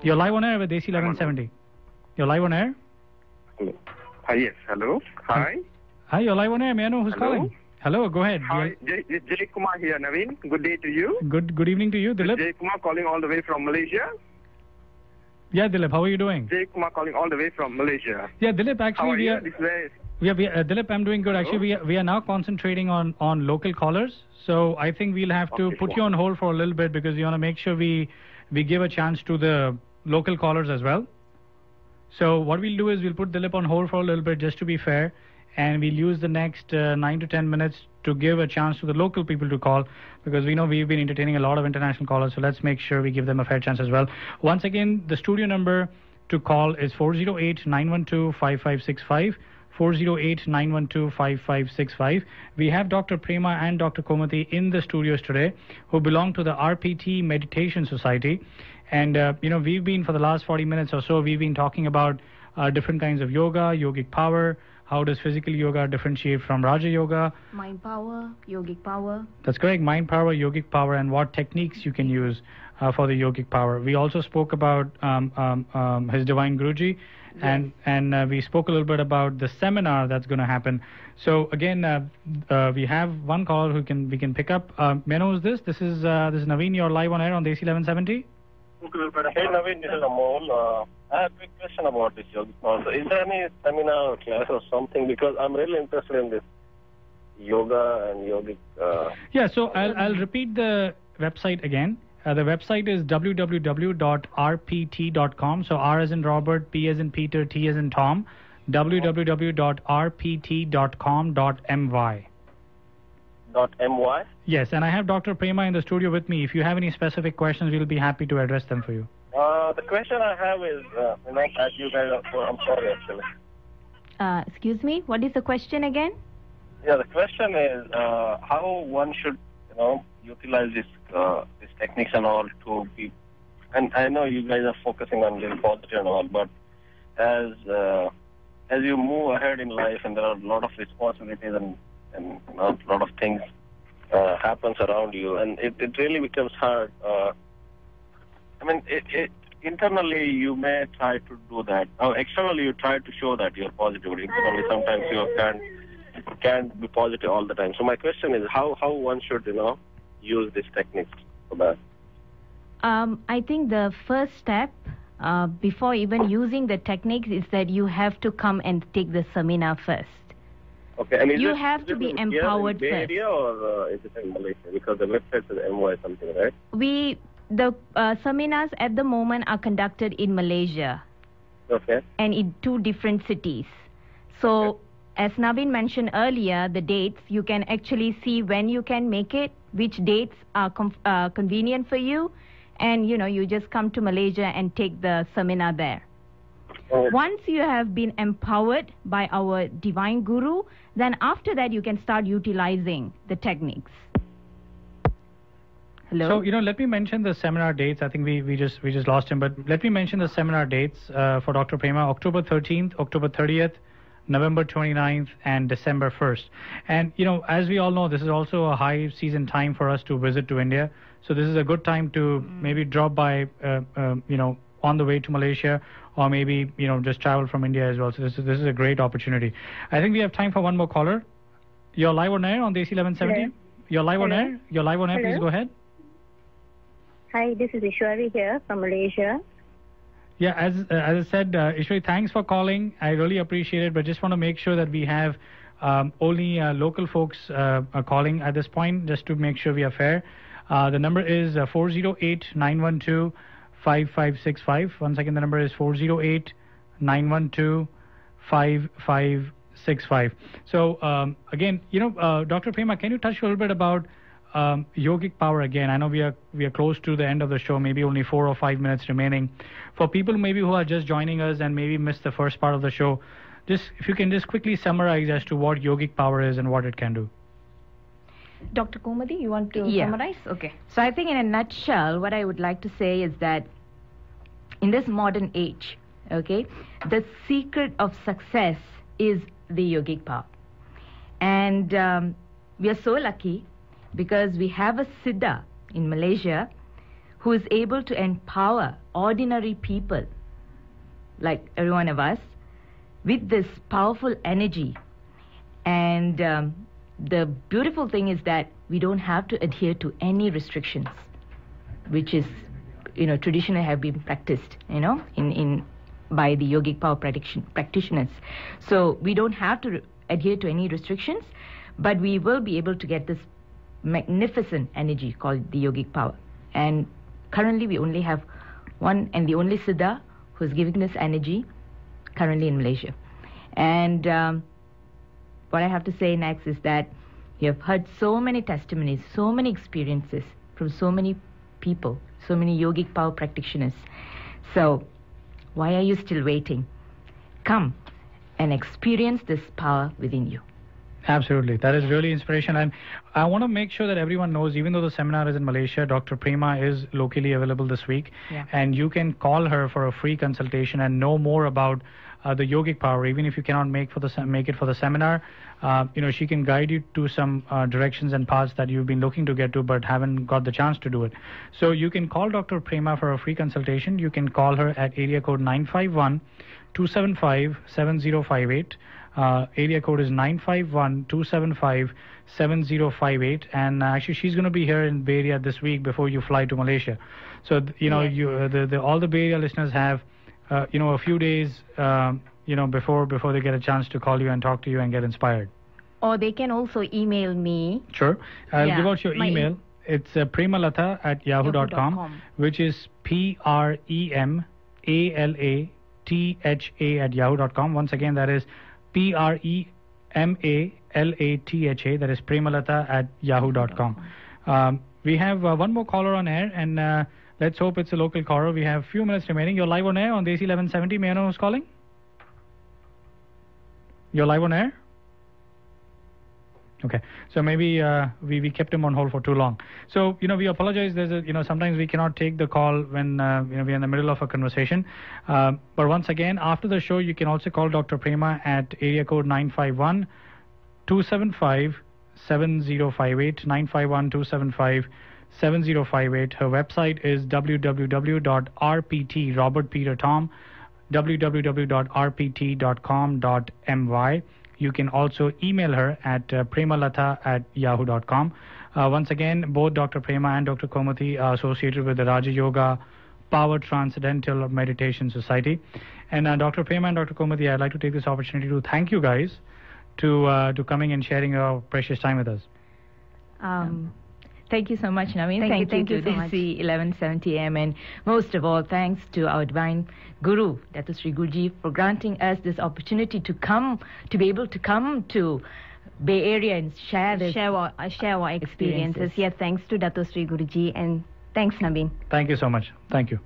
You're live on air with DESI 1170. You're live on air? Hello. Yes, hello. Hi. Hi, you're live on air. May I know who's calling? Hello, go ahead. Hi, Jay Kumar here, Naveen. Good day to you. Good evening to you, Dilip. Jay Kumar calling all the way from Malaysia. Yeah, Dilip, how are you doing? Jay Kumar calling all the way from Malaysia. Yeah, Dilip, actually, Dilip, I'm doing good. Hello? Actually, we are now concentrating on local callers. So I think we'll have to put you on hold for a little bit because we want to make sure we give a chance to the local callers as well. So what we'll do is we'll put Dilip on hold for a little bit just to be fair, and we'll use the next 9 to 10 minutes to give a chance to the local people to call, because we know we've been entertaining a lot of international callers, so let's make sure we give them a fair chance as well. Once again, the studio number to call is 408-912-5565. 408-912-5565. We have Dr. Prema and Dr. Komati in the studios today, who belong to the RPT Meditation Society. And, we've been, for the last 40 minutes or so, we've been talking about different kinds of yoga, yogic power. How does physical yoga differentiate from Raja Yoga? Mind power, yogic power. That's correct. Mind power, yogic power, and what techniques you can use for the yogic power. We also spoke about His Divine Guruji, Yes. and we spoke a little bit about the seminar that's going to happen. So again, we have one caller we can pick up. May I know who's this? This is Naveen. You're live on air on DESI 1170. Hey Naveen, this is Amol. I have a quick question about this yogic power. So is there any seminar or class or something? Because I'm really interested in this yoga and yogic. Yeah, so I'll repeat the website again. The website is www.rpt.com. So R as in Robert, P as in Peter, T as in Tom. www.rpt.com.my. .my? Yes, and I have Dr. Prema in the studio with me. If you have any specific questions, we'll be happy to address them for you. The question I have is, as you guys are, I'm sorry actually. Excuse me, what is the question again? Yeah, the question is how one should, utilize this techniques and all to be. And I know you guys are focusing on being positive and all, but as you move ahead in life, and there are a lot of responsibilities and a lot of things happens around you, and it really becomes hard. Internally you may try to do that. Externally you try to show that you're positive. Internally sometimes you can't be positive all the time. So my question is how one should use this technique for that. I think the first step before even using the techniques is that you have to come and take the seminar first. Okay, and you have to be empowered Bay first. Area or is it in Malaysia? Because the website is MY something, right? The seminars at the moment are conducted in Malaysia. Okay. And in 2 different cities. So, as Naveen mentioned earlier, the dates, you can actually see when you can make it, which dates are convenient for you, and you just come to Malaysia and take the seminar there. Once you have been empowered by our Divine Guru, then after that you can start utilizing the techniques. Hello? So, let me mention the seminar dates. I think we just lost him, but let me mention the seminar dates for Dr. Prema. October 13th, October 30th, November 29th, and December 1st. And, as we all know, this is also a high season time for us to visit to India. So this is a good time to maybe drop by, on the way to Malaysia, or maybe, just travel from India as well. So this is a great opportunity. I think we have time for one more caller. You're live on air on DESI 1170. Hello. You're live on Hello. air. You're live on air. Hello. Please go ahead. Hi, this is Ishwari here from Malaysia. Yeah, as I said, Ishwari, thanks for calling. I really appreciate it, but just want to make sure that we have only local folks calling at this point, just to make sure we are fair. The number is 408-912-5565. Once again, the number is 408-912-5565. So again, Dr. Prema, can you touch a little bit about yogic power again? I know we are close to the end of the show, maybe only 4 or 5 minutes remaining. For people maybe who are just joining us and maybe missed the first part of the show, if you can just quickly summarize as to what yogic power is and what it can do. Dr. Kumadi, you want to summarize? Okay. So I think in a nutshell, what I would like to say is that in this modern age, okay, the secret of success is the yogic power. And we are so lucky because we have a Siddha in Malaysia who is able to empower ordinary people, like every one of us, with this powerful energy. And the beautiful thing is that we don't have to adhere to any restrictions, which is, traditionally have been practiced, by the yogic power practitioners. So we don't have to adhere to any restrictions, but we will be able to get this magnificent energy called the yogic power. And currently we only have one and the only Siddha who's giving this energy currently in Malaysia. And what I have to say next is that you have heard so many testimonies, so many experiences from so many people, so many yogic power practitioners. So why are you still waiting? Come and experience this power within you. Absolutely. That is really inspirational. And I want to make sure that everyone knows, even though the seminar is in Malaysia, Dr. Prema is locally available this week. Yeah. And you can call her for a free consultation and know more about the yogic power. Even if you cannot make it for the seminar, she can guide you to some directions and paths that you've been looking to get to but haven't got the chance to do it. So you can call Dr. Prema for a free consultation. You can call her at area code 951-275-7058. Area code is 951-275-7058, and actually she's going to be here in Bay Area this week before you fly to Malaysia. So all the Bay Area listeners have a few days before they get a chance to call you and talk to you and get inspired. Or they can also email me. Sure. I'll give out your email. It's premalata@yahoo.com, which is PREMALATHA@yahoo.com. Once again, that is PREMALATHA, that is premalata@yahoo.com. We have one more caller on air, and let's hope it's a local caller. We have a few minutes remaining. You're live on air on DESI 1170. May I know who's calling? You're live on air? Okay, so maybe we kept him on hold for too long. So we apologize. There's sometimes we cannot take the call when we're in the middle of a conversation. But once again, after the show, you can also call Dr. Prema at area code 951-275-7058. 951-275-7058. Her website is www.rpt, Robert Peter Tom, www.rpt.com.my. You can also email her at premalata@yahoo.com. Once again, both Dr. Prema and Dr. Komathi are associated with the Raja Yoga Power Transcendental Meditation Society. And Dr. Prema and Dr. Komathi, I'd like to take this opportunity to thank you guys to coming and sharing your precious time with us. Thank you so much, Naveen. Thank you to so much. DESI 1170 AM, and most of all, thanks to our divine Guru, Dato Sri Guruji, for granting us this opportunity to be able to come to Bay Area and share our experiences. Yes, thanks to Dato Sri Guruji, and thanks, Naveen. Thank you so much. Thank you.